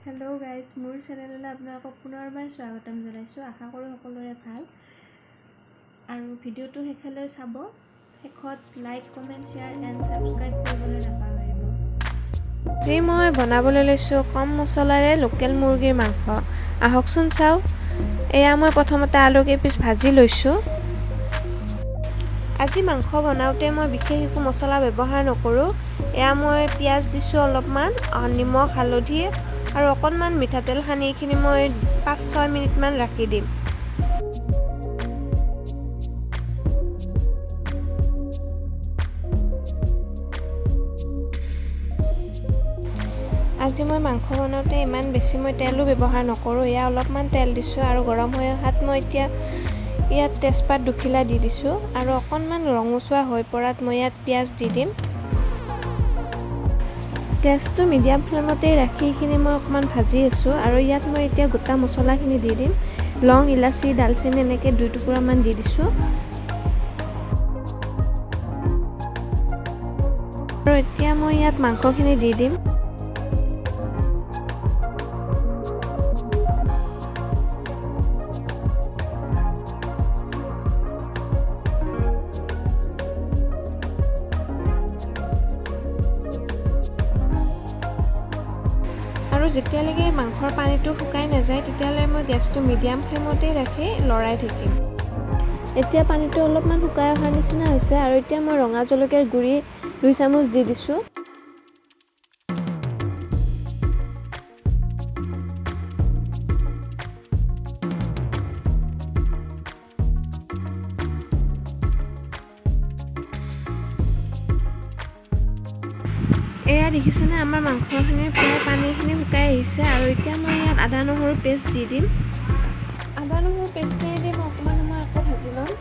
Hello guys मोर चेनेलলৈ আপোনালোকক পুনৰবাৰ স্বাগতম জনাইছো। আশা কৰো সকলোৰে ভাল আৰু ভিডিওটো শেষলৈ চাব। শেষত like comment share and subscribe কৰিবলৈ নাপাহৰিব। আজি মই বনাবলৈ লৈছো কম মছলাৰে লোকেল মুৰ্গীৰ মাংস। আহকচোন চাও। এয়া মই প্ৰথমতে আলু কেইপিচ ভাজি লৈছো। আজি মাংস বনাওতে মই বিশেষ একো মছলা ব্যৱহাৰ নকৰো। এয়া মই পিয়াজ দিছো অলপমান, নিমখ হালধি আৰু অকণমান মিঠাতেল সানি এইখিনি মই 5-6 মিনিট মান ৰাখি দিম। আজি মই মাংস বনাওতে ইমান বেছি মই তেলো ব্যৱহাৰ নকৰো। এয়া অলপমান তেল দিছো আৰু গৰম হৈ অহাত মই এতিয়া ইয়াত তেজপাত দুখিলা দি দিছো আৰু অকণমান ৰঙচুৱা হৈ পৰাত মই ইয়াত পিয়াজ দি দিম। গেছটো মিডিয়াম ফ্লেমতে ৰাখি এইখিনি মই অকণমান ভাজি আছো আৰু ইয়াত মই এতিয়া গোটা মছলাখিনি দি দিম। লং, ইলাচি, দালচেনি এনেকৈ 2 টুকুৰা মান দি দিছো আৰু এতিয়া মই ইয়াত মাংসখিনি দি দিম। আৰু যেতিয়ালৈকে মাংসৰ পানীটো শুকাই নাযায় তেতিয়ালৈ মই গেছটো মিডিয়াম ফ্লেমতে ৰাখি লৰাই থাকিম। এতিয়া পানীটো অলপমান শুকাই অহাৰ নিচিনা হৈছে আৰু এতিয়া মই ৰঙা জলকীয়াৰ গুড়ি 2 চামুচ দি দিছো। এয়া দেখিছেনে আমাৰ মাংসখিনিৰ প্ৰায় পানীখিনি শুকাই আহিছে আৰু এতিয়া মই ইয়াত আদা নহৰু পেষ্ট দি দিম। আদা নহৰু পেষ্টখিনি দি মই অকণমান সময় আকৌ ভাজি ল'ম।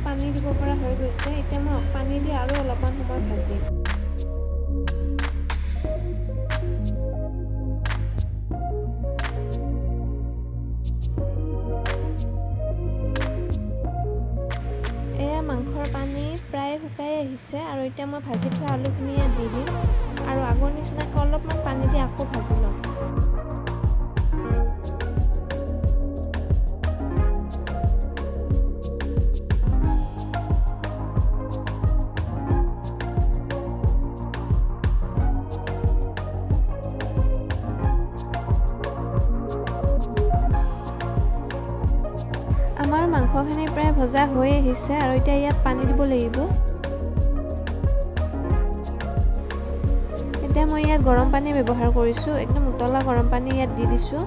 পানী দিব পৰা হৈ গৈছে। এতিয়া মই পানী দি আৰু অলপমান সময় ভাজিম। এয়া মাংসৰ পানী প্ৰায় শুকাই আহিছে আৰু এতিয়া মই ভাজি থোৱা আলুখিনি ইয়াত দি দিম আৰু আগৰ নিচিনাকৈ অলপমান পানী দি আকৌ ভাজি ল'ম। আমাৰ মাংসখিনি প্ৰায় ভজা হৈ আহিছে আৰু এতিয়া ইয়াত পানী দিব লাগিব। এতিয়া মই ইয়াত গৰম পানী ব্যৱহাৰ কৰিছো। একদম উতলা গৰম পানী ইয়াত দি দিছো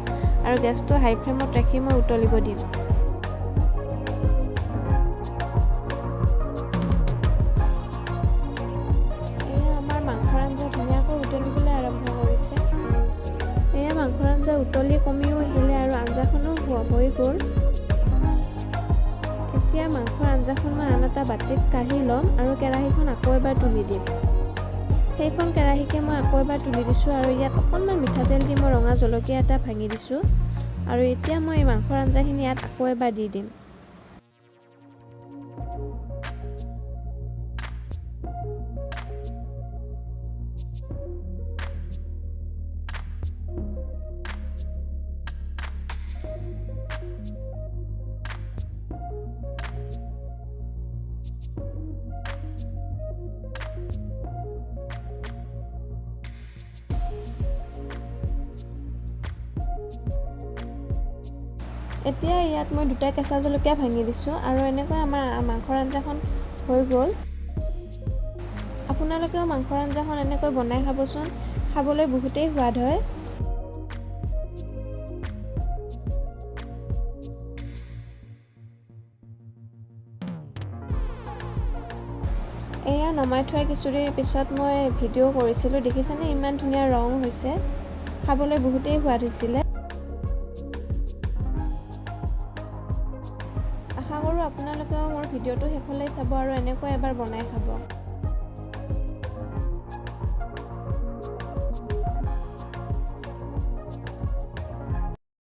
আৰু গেছটো হাই ফ্লেমত ৰাখি মই উতলিব দিম। এয়া আমাৰ মাংসৰ আঞ্জা ধুনীয়াকৈ উতলিবলৈ আৰম্ভ কৰিছে। এয়া মাংসৰ আঞ্জা উতলি কমিও আহিলে আৰু আঞ্জাখনো হৈ গ'ল। এতিয়া মাংসৰ আঞ্জাখন মই আন এটা বাটিত কাঢ়ি ল'ম আৰু কেৰাহীখন আকৌ এবাৰ তুলি দিম। সেইখন কেৰাহীকে মই আকৌ এবাৰ তুলি দিছোঁ আৰু ইয়াত অকণমান মিঠাতেল দি মই ৰঙা জলকীয়া এটা ভাঙি দিছোঁ আৰু এতিয়া মই এই মাংসৰ আঞ্জাখিনি ইয়াত আকৌ এবাৰ দি দিম। এতিয়া ইয়াত মই 2টা কেঁচা জলকীয়া ভাঙি দিছোঁ আৰু এনেকৈ আমাৰ মাংসৰ আঞ্জাখন হৈ গ'ল। আপোনালোকেও মাংসৰ আঞ্জাখন এনেকৈ বনাই খাবচোন, খাবলৈ বহুতেই সোৱাদ হয়। এয়া নমাই থোৱা কিছুদিনৰ পিছত মই ভিডিঅ' কৰিছিলোঁ। দেখিছেনে ইমান ধুনীয়া ৰং হৈছে, খাবলৈ বহুতেই সোৱাদ হৈছিলে। আশা কৰোঁ আপোনালোকেও মোৰ ভিডিঅ'টো শেষলৈ চাব আৰু এনেকৈ এবাৰ বনাই খাব।